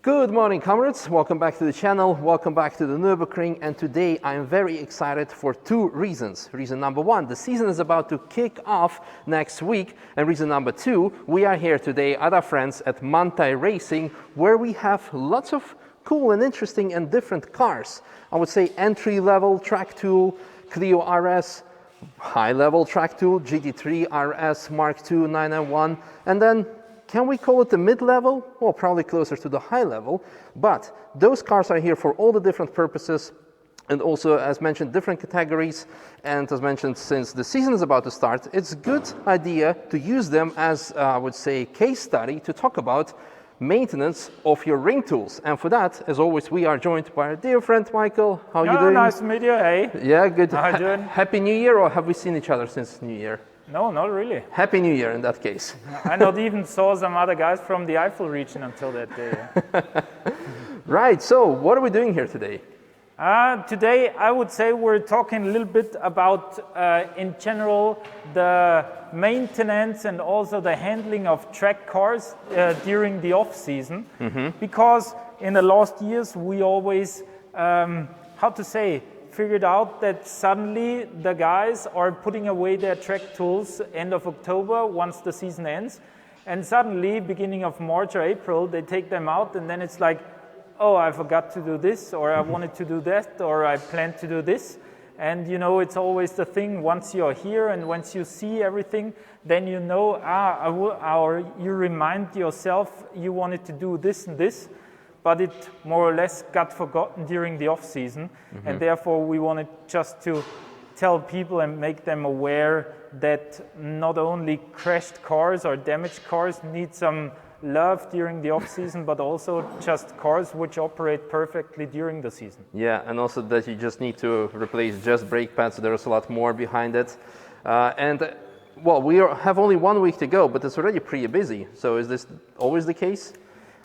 Good morning, comrades. Welcome back to the channel. Welcome back to the Nürburgring. And today I am very excited for two reasons. Reason number one, the season is about to kick off next week. And reason number two, we are here today at our friends at Manthey-Racing, where we have lots of cool and interesting and different cars. I would say entry-level track tool, Clio RS, high-level track tool, GT3 RS Mark II 991, and then can we call it the mid-level? Well, probably closer to the high level, but those cars are here for all the different purposes and also, as mentioned, different categories. And as mentioned, since the season is about to start, it's a good idea to use them as, I would say, case study to talk about maintenance of your ring tools. And for that, as always, we are joined by our dear friend Michael. How are you doing? Nice to meet you. Hey. Yeah, good. How are you doing? Happy New Year, or have we seen each other since New Year? No, not really. Happy New Year in that case. I not even saw some other guys from the Eifel region until that day. Right, so what are we doing here today? Today, I would say we're talking a little bit about, in general, the maintenance and also the handling of track cars during the off-season. Because in the last years, we always, figured out that suddenly the guys are putting away their track tools end of October once the season ends. And suddenly, beginning of March or April, they take them out and then it's like, oh, I forgot to do this, or I wanted to do that, or I planned to do this. And you know, it's always the thing, once you're here and once you see everything, then you know, or you remind yourself you wanted to do this and this, but it more or less got forgotten during the off-season. And therefore we wanted just to tell people and make them aware that not only crashed cars or damaged cars need some love during the off-season, but also just cars which operate perfectly during the season. Yeah, and also that you just need to replace just brake pads. There's a lot more behind it. Well, we have only 1 week to go, but it's already pretty busy. So is this always the case?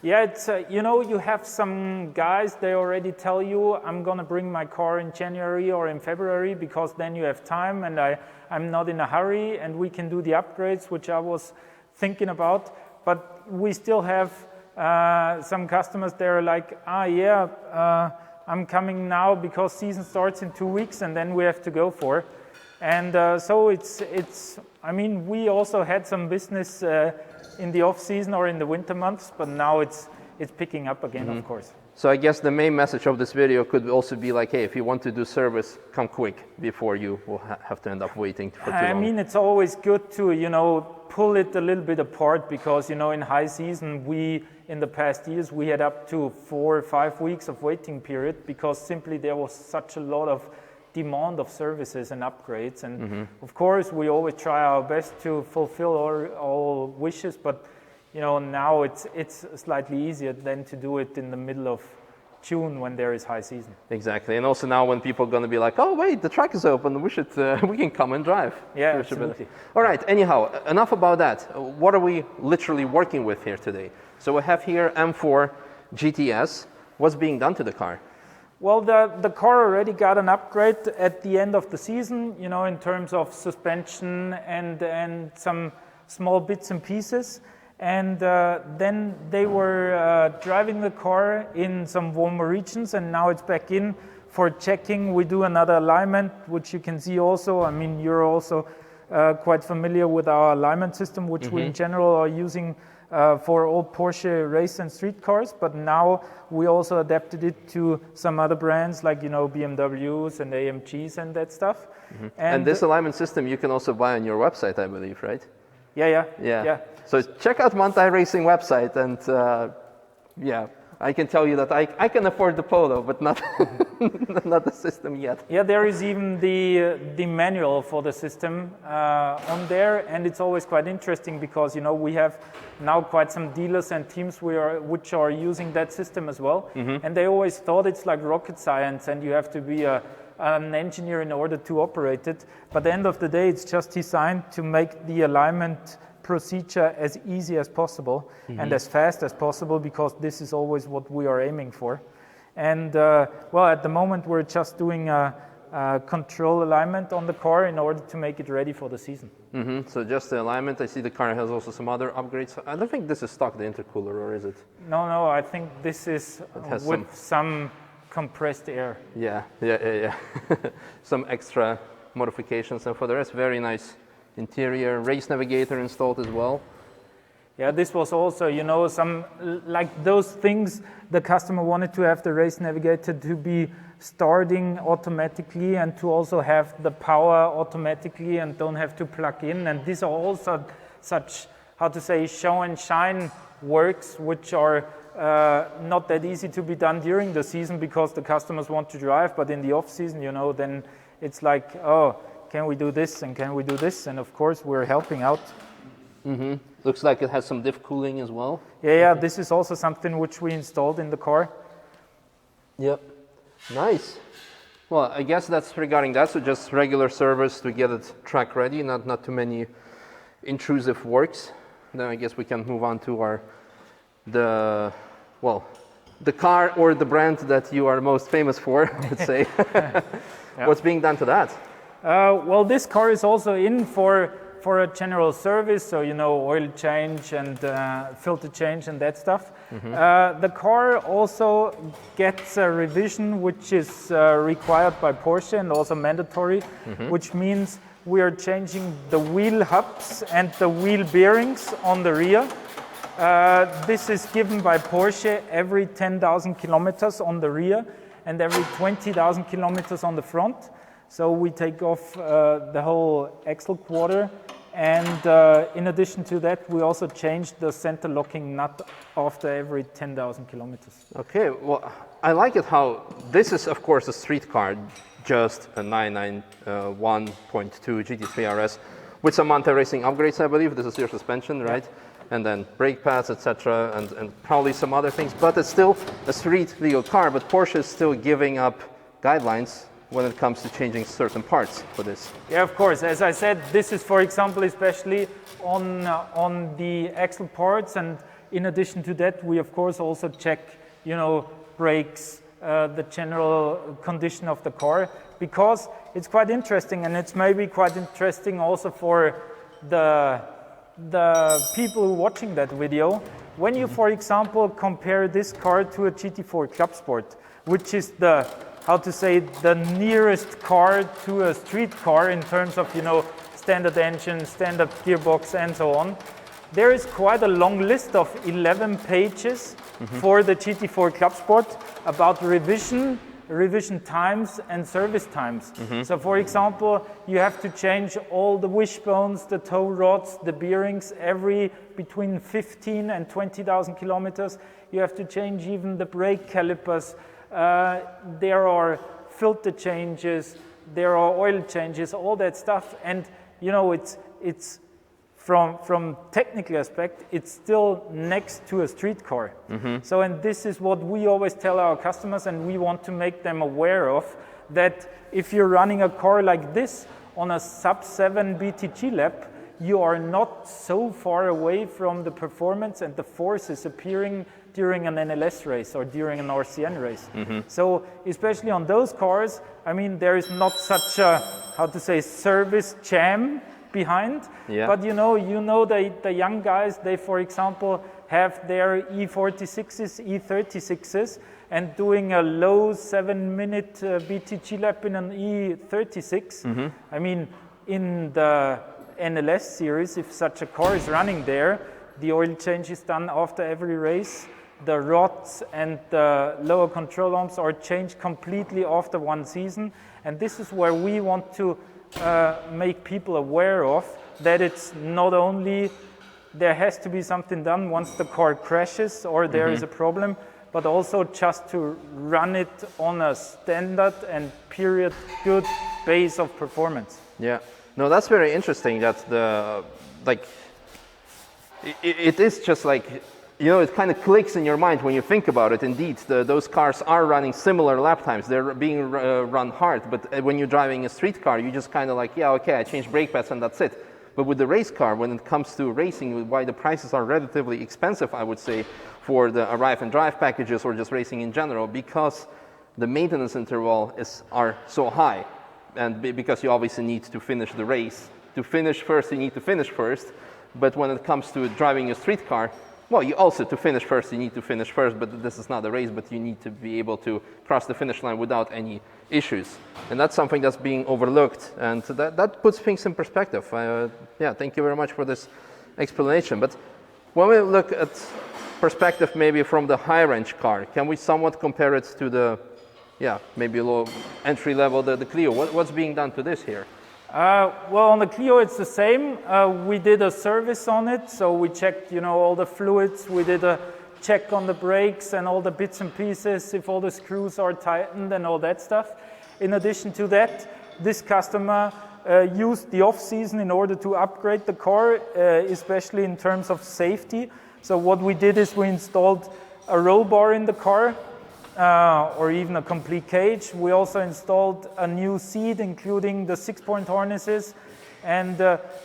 Yeah, it's you know, you have some guys, they already tell you, I'm gonna bring my car in January or in February because then you have time and I'm not in a hurry and we can do the upgrades, which I was thinking about. But we still have some customers, they're like, I'm coming now because season starts in 2 weeks and then we have to go for. And so it's, I mean, we also had some business in the off season or in the winter months, but now it's picking up again, of course. So I guess the main message of this video could also be like, hey, if you want to do service, come quick before you will have to end up waiting for too long. I mean, it's always good to, you know, pull it a little bit apart because, you know, in high season, in the past years, we had up to 4 or 5 weeks of waiting period because simply there was such a lot of demand of services and upgrades. And of course, we always try our best to fulfill all wishes, but you know, now it's slightly easier than to do it in the middle of June when there is high season. Exactly, and also now when people are going to be like, oh wait, the track is open, we can come and drive. Yeah, absolutely. All right, anyhow, enough about that. What are we literally working with here today? So we have here M4 GTS. What's being done to the car? Well, the car already got an upgrade at the end of the season, you know, in terms of suspension and some small bits and pieces. And then they were driving the car in some warmer regions, and now it's back in for checking. We do another alignment, which you can see also. I mean, you're also quite familiar with our alignment system, which we in general are using for all Porsche race and street cars, but now we also adapted it to some other brands like, you know, BMWs and AMGs and that stuff. And this alignment system you can also buy on your website, I believe, right? Yeah. So check out Manthey-Racing website, and I can tell you that I can afford the Polo, but not not the system yet. Yeah, there is even the manual for the system on there, and it's always quite interesting because, you know, we have now quite some dealers and teams which are using that system as well, and they always thought it's like rocket science and you have to be an engineer in order to operate it. But at the end of the day, it's just designed to make the alignment procedure as easy as possible and as fast as possible, because this is always what we are aiming for. And well, at the moment we're just doing control alignment on the car in order to make it ready for the season. So just the alignment. I see the car has also some other upgrades. I don't think this is stock, the intercooler, or is it? No, I think this is with some compressed air. Yeah. Some extra modifications, and for the rest, very nice interior. Race navigator installed as well. Yeah, this was also, you know, some like those things the customer wanted to have the race navigator to be starting automatically and to also have the power automatically and don't have to plug in. And these are also such, how to say, show and shine works which are not that easy to be done during the season because the customers want to drive, but in the off season, you know, then it's like, oh, can we do this and can we do this? And of course we're helping out. Looks like it has some diff cooling as well. Yeah, this is also something which we installed in the car. Yep, nice. Well, I guess that's regarding that, so just regular service to get it track ready, not too many intrusive works. Then I guess we can move on to the car or the brand that you are most famous for, let's say. What's being done to that? Well, this car is also in for a general service, so you know, oil change and filter change and that stuff. The car also gets a revision which is required by Porsche and also mandatory, which means we are changing the wheel hubs and the wheel bearings on the rear. This is given by Porsche every 10,000 kilometers on the rear and every 20,000 kilometers on the front. So we take off the whole axle quarter, and in addition to that, we also change the center locking nut after every 10,000 kilometers. Okay, well, I like it how this is, of course, a street car, just a 991.2 GT3 RS with some Manthey-Racing upgrades, I believe. This is your suspension, right? And then brake pads, etc., and probably some other things. But it's still a street legal car. But Porsche is still giving up guidelines when it comes to changing certain parts for this. Yeah, of course. As I said, this is, for example, especially on the axle parts, and in addition to that, we of course also check, you know, brakes, the general condition of the car, because it's quite interesting, and it's maybe quite interesting also for the people who are watching that video. When you, for example, compare this car to a GT4 Club Sport, which is the, how to say, the nearest car to a street car in terms of, you know, standard engine, standard gearbox, and so on. There is quite a long list of 11 pages for the GT4 Club Sport about revision times and service times. So for example, you have to change all the wishbones, the tow rods, the bearings every between 15 and 20,000 kilometers. You have to change even the brake calipers. There are filter changes, there are oil changes, all that stuff. And you know, it's from technical aspect, it's still next to a street car. So, and this is what we always tell our customers, and we want to make them aware of, that if you're running a car like this on a sub-7 BTG lap, you are not so far away from the performance and the forces appearing during an NLS race or during an RCN race. So especially on those cars, I mean, there is not such a, how to say, service jam behind, but you know the young guys, they, for example, have their E46s, E36s, and doing a low 7-minute BTG lap in an E36. I mean, in the NLS series, if such a car is running there, the oil change is done after every race. The rods and the lower control arms are changed completely after one season. And this is where we want to make people aware of, that it's not only there has to be something done once the car crashes or there is a problem, but also just to run it on a standard and period good base of performance. Yeah. No, that's very interesting that it is just like, you know, it kind of clicks in your mind when you think about it. Indeed, those cars are running similar lap times. They're being run hard, but when you're driving a street car, you just kind of like, yeah, okay, I changed brake pads and that's it. But with the race car, when it comes to racing, why the prices are relatively expensive, I would say, for the arrive and drive packages or just racing in general, because the maintenance interval are so high. and because you obviously need to finish the race. To finish first, you need to finish first. But when it comes to driving a street car, well, you also, to finish first, you need to finish first, but this is not a race, but you need to be able to cross the finish line without any issues. And that's something that's being overlooked, and that puts things in perspective. Yeah, thank you very much for this explanation. But when we look at perspective maybe from the high-range car, can we somewhat compare it to the, yeah, maybe a low entry level, the Clio? What's being done to this here? Well, on the Clio, it's the same. We did a service on it, so we checked, all the fluids. We did a check on the brakes and all the bits and pieces, if all the screws are tightened and all that stuff. In addition to that, this customer used the off-season in order to upgrade the car, especially in terms of safety. So what we did is we installed a roll bar in the car, or even a complete cage. We also installed a new seat, including the 6-point harnesses. And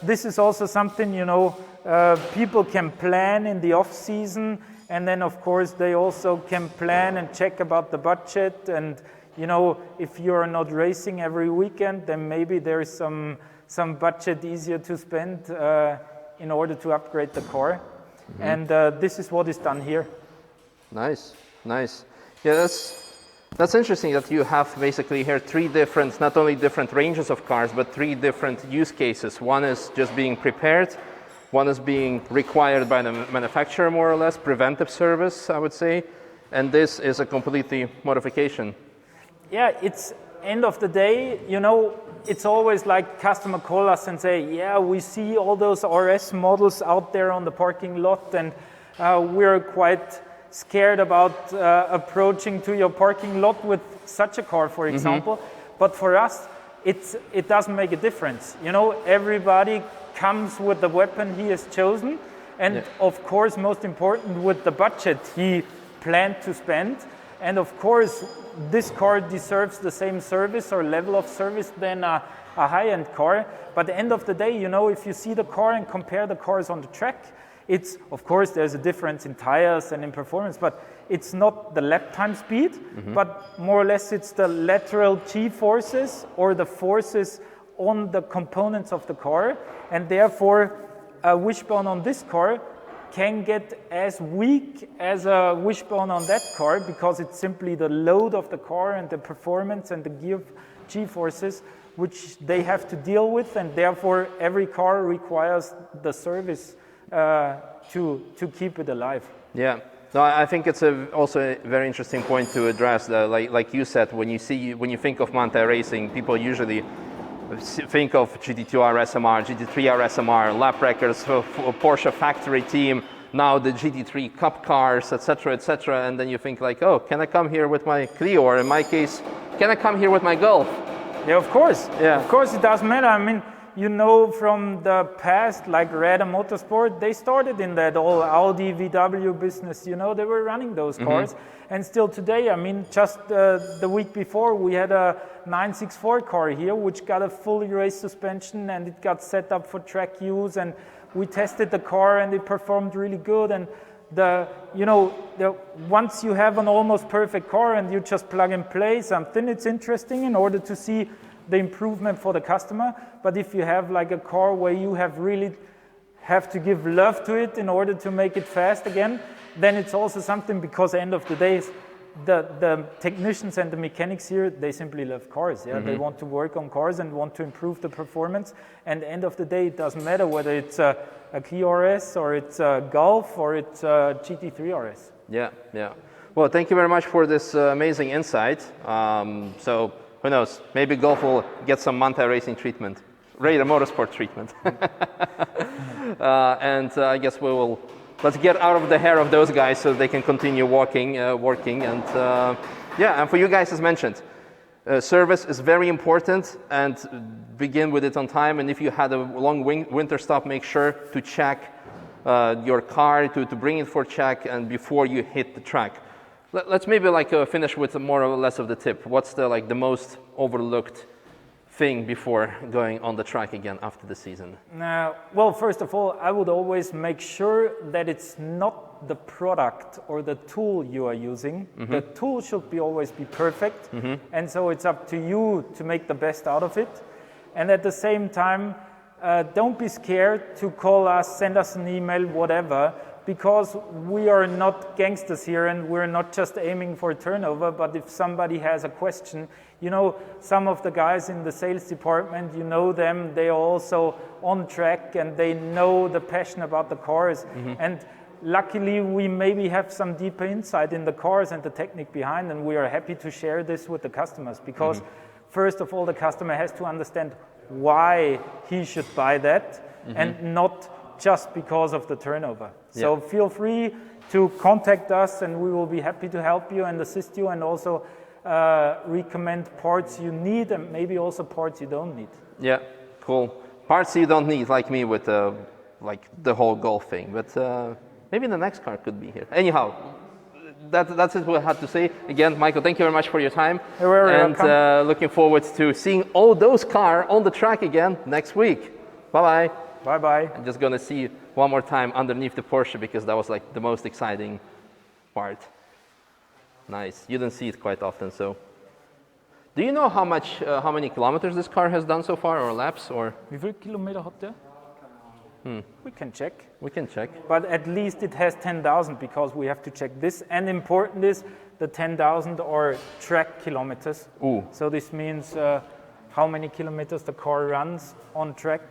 this is also something, people can plan in the off-season. And then, of course, they also can plan and check about the budget. And, if you're not racing every weekend, then maybe there's some budget easier to spend in order to upgrade the car. Mm-hmm. And this is what is done here. Nice, nice. Yeah, that's interesting that you have basically here three different, not only different ranges of cars, but three different use cases. One is just being prepared, one is being required by the manufacturer more or less, preventive service, I would say, and this is a completely modification. Yeah, it's end of the day, it's always like customer call us and say, yeah, we see all those RS models out there on the parking lot, and we're quite scared about approaching to your parking lot with such a car, for example. Mm-hmm. But for us, it doesn't make a difference. Everybody comes with the weapon he has chosen, and of course, most important, with the budget he planned to spend. And of course, this car deserves the same service or level of service than a high-end car. But at the end of the day, if you see the car and compare the cars on the track, it's, of course, there's a difference in tires and in performance, but it's not the lap time speed, mm-hmm. but more or less it's the lateral G-forces or the forces on the components of the car, and therefore a wishbone on this car can get as weak as a wishbone on that car because it's simply the load of the car and the performance and the G-forces which they have to deal with, and therefore every car requires the service to keep it alive. Yeah, no, I think it's also a very interesting point to address. Like you said, when you think of Manthey-Racing, people usually think of GT2 RS MR, GT3 RS MR, lap records, Porsche factory team, now the GT3 Cup cars, etc., etc. And then you think like, oh, can I come here with my Clio, or in my case, can I come here with my Golf? Yeah, of course. Yeah, of course, it doesn't matter. I mean, from the past, like Renault Motorsport, they started in that all Audi, VW business, they were running those cars. Mm-hmm. And still today, just the week before, we had a 964 car here, which got a fully race suspension, and it got set up for track use, and we tested the car, and it performed really good. And once you have an almost perfect car and you just plug and play something, it's interesting in order to see the improvement for the customer. But if you have like a car where you have to give love to it in order to make it fast again, then it's also something, because at the end of the day, the technicians and the mechanics here, they simply love cars. Yeah, mm-hmm. They want to work on cars and want to improve the performance. And at the end of the day, it doesn't matter whether it's a Clio RS or it's a Golf or it's a GT3 RS. Yeah, yeah. Well, thank you very much for this amazing insight. So who knows? Maybe Golf will get some Manthey-Racing treatment, Renault Motorsport treatment. And I guess let's get out of the hair of those guys so they can continue working. And and for you guys, as mentioned, service is very important, and begin with it on time. And if you had a long winter stop, make sure to check your car, to bring it for check, and before you hit the track. Let's maybe finish with more or less of the tip. What's the most overlooked thing before going on the track again after the season? Well, first of all, I would always make sure that it's not the product or the tool you are using. The tool should always be perfect, and so it's up to you to make the best out of it. And at the same time, don't be scared to call us, send us an email, whatever, because we are not gangsters here and we're not just aiming for turnover, but if somebody has a question, you know, some of the guys in the sales department, you know them, they are also on track and they know the passion about the cars. And luckily, we maybe have some deeper insight in the cars and the technique behind, and we are happy to share this with the customers because first of all, the customer has to understand why he should buy that and not just because of the turnover. So feel free to contact us and we will be happy to help you and assist you and also recommend parts you need and maybe also parts you don't need. Yeah, cool. Parts you don't need, like me with like the whole Golf thing, but maybe the next car could be here. Anyhow, that's it what I had to say. Again, Michael, thank you very much for your time. You're welcome. Looking forward to seeing all those cars on the track again next week. Bye-bye. Bye-bye. I'm just gonna see one more time underneath the Porsche because that was like the most exciting part. Nice. You don't see it quite often, so. Do you know how many kilometers this car has done so far, or laps, or? Wie viel Kilometer hat der? We can check. We can check. But at least it has 10,000 because we have to check this. And important is the 10,000 are track kilometers. Ooh. So this means how many kilometers the car runs on track.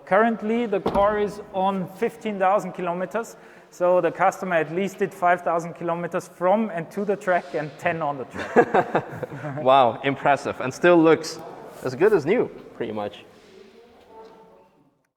Currently, the car is on 15,000 kilometers. So the customer at least did 5,000 kilometers from and to the track and 10 on the track. Wow, impressive. And still looks as good as new, pretty much.